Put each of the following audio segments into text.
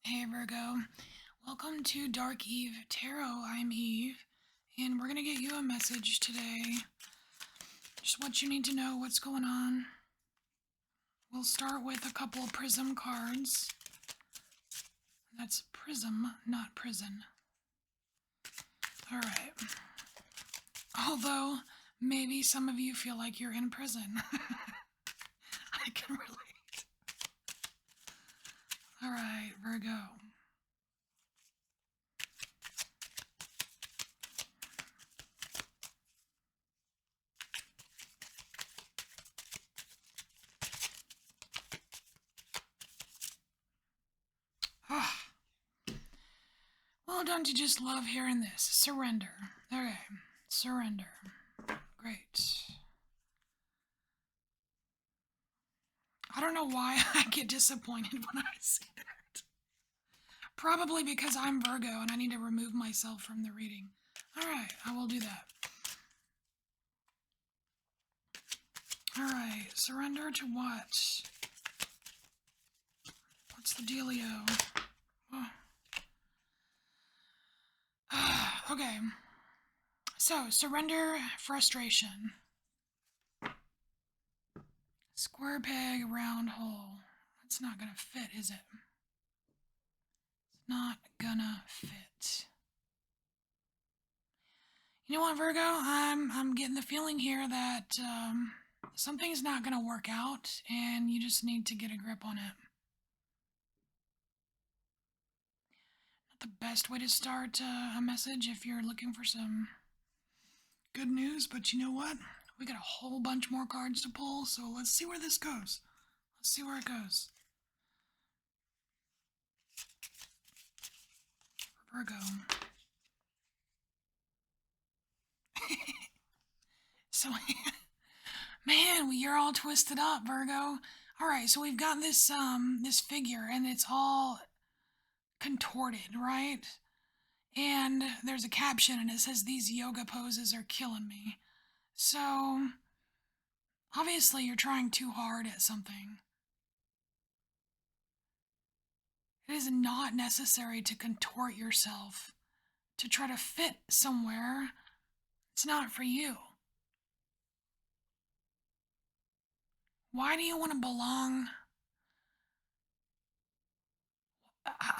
Hey Virgo, welcome to Dark Eve Tarot. I'm Eve, and we're gonna get you a message today. Just what you need to know, what's going on. We'll start with a couple prism cards. That's prism, not prison. Alright. Although, maybe some of you feel like you're in prison. I can relate. Alright, Virgo. Ah, well, don't you just love hearing this? Surrender. Okay, surrender. Great. I don't know why I get disappointed when I see that. Probably because I'm Virgo and I need to remove myself from the reading. Alright, I will do that. Alright, surrender to what? What's the dealio? Oh. Okay. So, surrender frustration. Square peg, round hole. That's not gonna fit, is it? It's not gonna fit. You know what, Virgo? I'm getting the feeling here that something's not gonna work out, and you just need to get a grip on it. Not the best way to start a message if you're looking for some good news, but you know what? We got a whole bunch more cards to pull, so let's see where this goes. Let's see where it goes. For Virgo. So, man, you're all twisted up, Virgo. All right, so we've got this figure, and it's all contorted, right? And there's a caption, and it says, "These yoga poses are killing me." So, obviously, you're trying too hard at something. It is not necessary to contort yourself to try to fit somewhere. It's not for you. Why do you want to belong?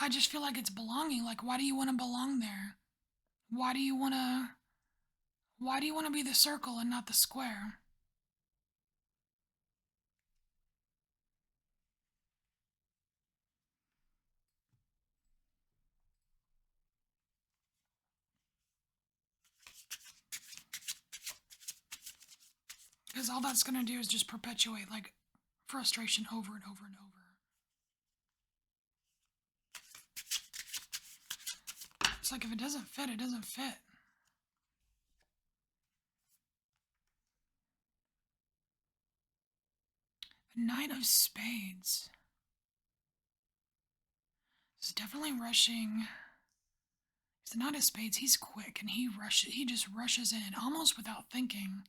I just feel like it's belonging. Like, why do you want to belong there? Why do you want to? Why do you want to be the circle and not the square? Because all that's going to do is just perpetuate, like, frustration over and over and over. It's like if it doesn't fit, it doesn't fit. The Knight of Spades. He's definitely rushing. He's the Knight of Spades. He's quick and he rushes. He just rushes in almost without thinking.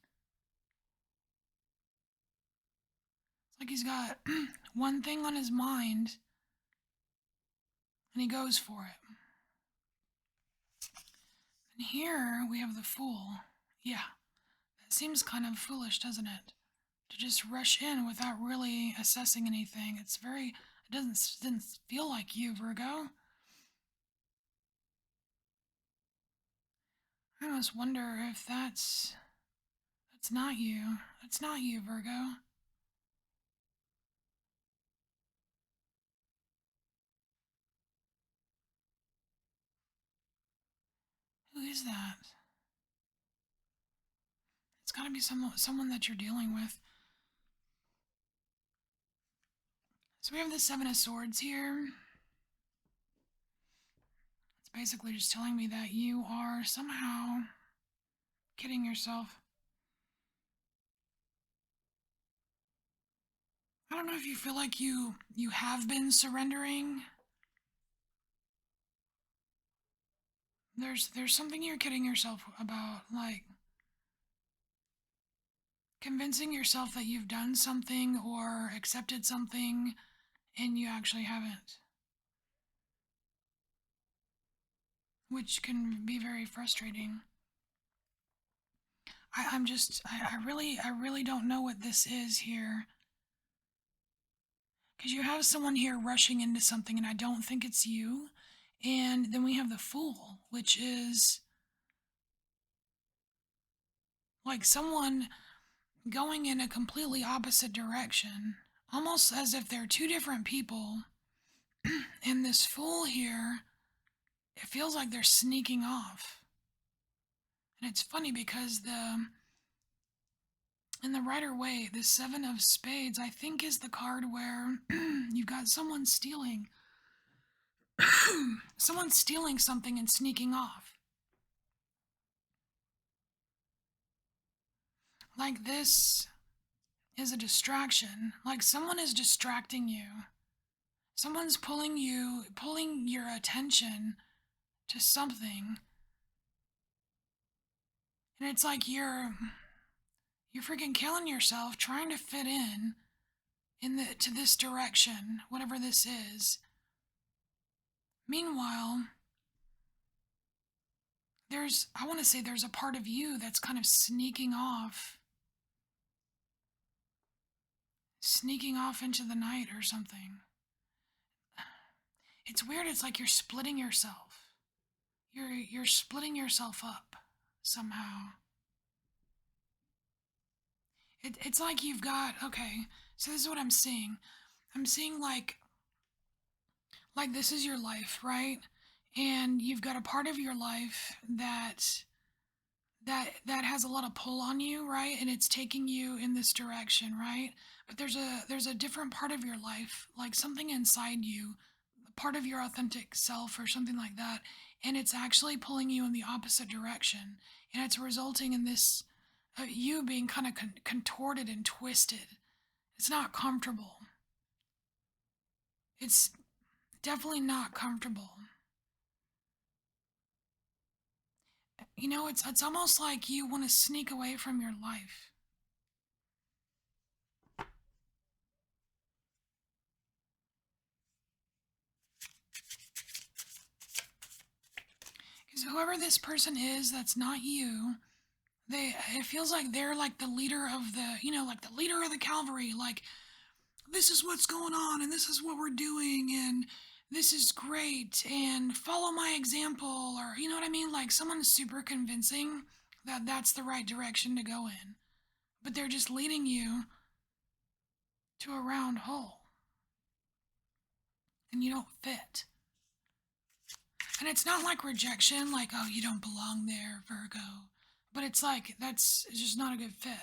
It's like he's got one thing on his mind and he goes for it. And here we have the Fool. Yeah, that seems kind of foolish, doesn't it? To just rush in without really assessing anything. It's very. It didn't feel like you, Virgo. I almost wonder if that's not you. That's not you, Virgo. Who is that? It's got to be someone that you're dealing with. So we have the Seven of Swords here. It's basically just telling me that you are somehow kidding yourself. I don't know if you feel like you have been surrendering. There's something you're kidding yourself about, like convincing yourself that you've done something or accepted something and you actually haven't. which can be very frustrating. I really don't know what this is here. Because you have someone here rushing into something, and I don't think it's you. And then we have the Fool, which is like someone going in a completely opposite direction, almost as if they're two different people. And this Fool here, it feels like they're sneaking off. And it's funny because in the Rider Waite, the Seven of Spades, I think, is the card where you've got someone stealing. Someone stealing something and sneaking off. Like this is a distraction. Like someone is distracting you. Someone's pulling your attention to something. And it's like you're freaking killing yourself trying to fit in to this direction, whatever this is. Meanwhile, I want to say there's a part of you that's kind of sneaking off into the night or something. It's weird. It's like you're splitting yourself. You're splitting yourself up somehow. It's like you've got, okay, so this is what I'm seeing. I'm seeing like this is your life, right? And you've got a part of your life that has a lot of pull on you, right? And it's taking you in this direction, right? But there's a different part of your life, like something inside you, part of your authentic self or something like that, and it's actually pulling you in the opposite direction, and it's resulting in this you being kind of contorted and twisted. It's not comfortable. It's definitely not comfortable. It's almost like you want to sneak away from your life. Because whoever this person is that's not you, it feels like they're like the leader of like the leader of the cavalry, like this is what's going on and this is what we're doing and this is great and follow my example, or you know what I mean, like someone's super convincing that that's the right direction to go in, but they're just leading you to a round hole and you don't fit. And it's not like rejection, like, oh, you don't belong there, Virgo, but it's like it's just not a good fit.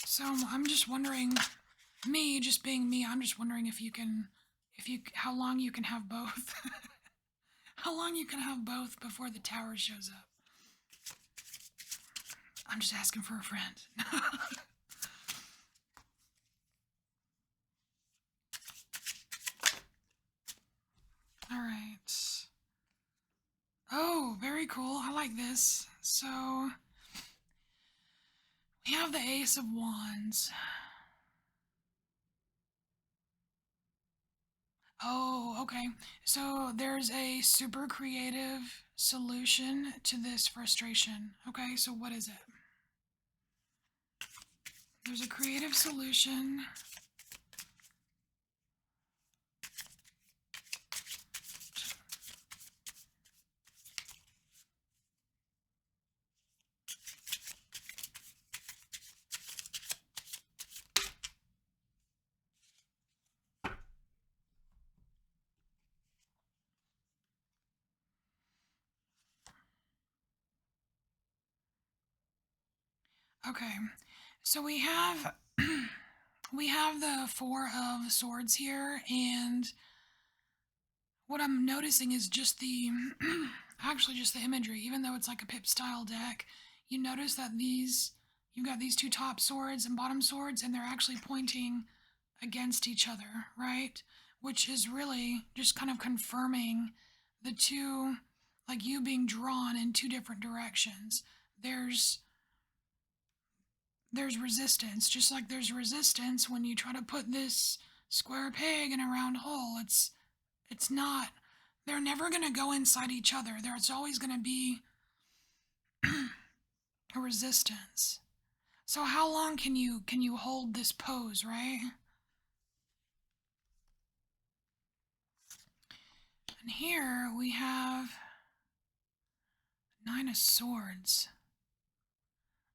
So I'm just wondering, me just being me, I'm just wondering how long you can have both. How long you can have both before the tower shows up. I'm just asking for a friend. All right. Oh, very cool. I like this. So we have the Ace of Wands. Oh, okay. So there's a super creative solution to this frustration. Okay, so what is it? There's a creative solution. Okay, so we have we have the Four of Swords here, and what I'm noticing is just the actually just the imagery. Even though it's like a pip style deck, you notice that you've got these two top swords and bottom swords, and they're actually pointing against each other, right? Which is really just kind of confirming the two, like you being drawn in two different directions. there's there's resistance, just like there's resistance when you try to put this square peg in a round hole. It's not, they're never going to go inside each other. There's always going to be a resistance. So how long can you hold this pose, right? And here we have Nine of Swords.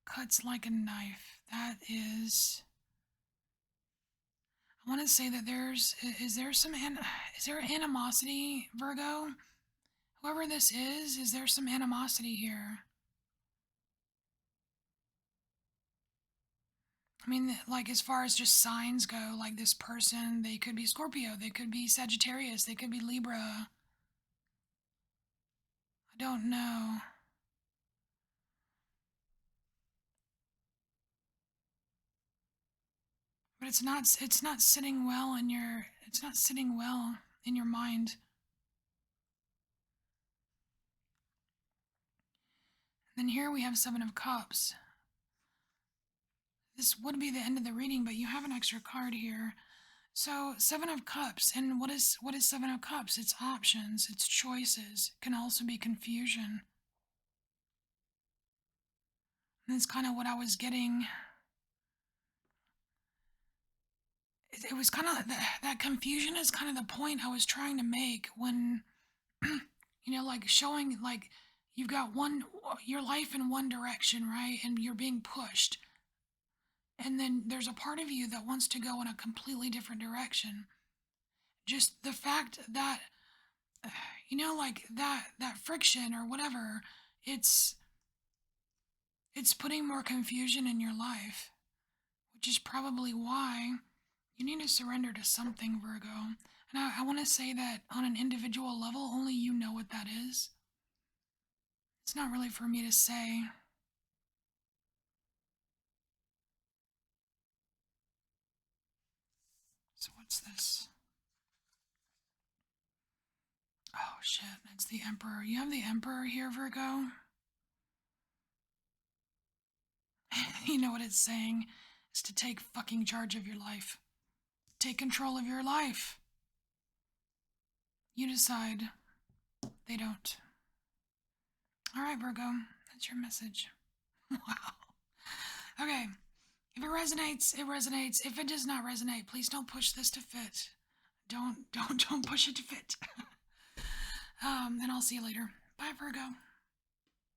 Cuts like a knife. That is, I want to say that is there some is there animosity, Virgo? Whoever this is there some animosity here? I mean, like, as far as just signs go, like this person, they could be Scorpio, they could be Sagittarius, they could be Libra. I don't know. But it's not sitting well in your it's not sitting well in your mind. And then here we have Seven of Cups. This would be the end of the reading, but you have an extra card here. So, Seven of Cups, and what is Seven of Cups? It's options, it's choices. It can also be confusion. And that's kind of what I was getting. It was kind of that confusion is kind of the point I was trying to make when, like showing like you've got your life in one direction, right? And you're being pushed. And then there's a part of you that wants to go in a completely different direction. Just the fact that like that friction or whatever, it's it's putting more confusion in your life, which is probably why you need to surrender to something, Virgo. And I want to say that on an individual level, only you know what that is. It's not really for me to say. So, what's this? Oh, shit. It's the Emperor. You have the Emperor here, Virgo? You know what it's saying? Is to take fucking charge of your life. Take control of your life. You decide. They don't. Alright, Virgo. That's your message. Wow. Okay. If it resonates, it resonates. If it does not resonate, please don't push this to fit. Don't push it to fit. And I'll see you later. Bye, Virgo.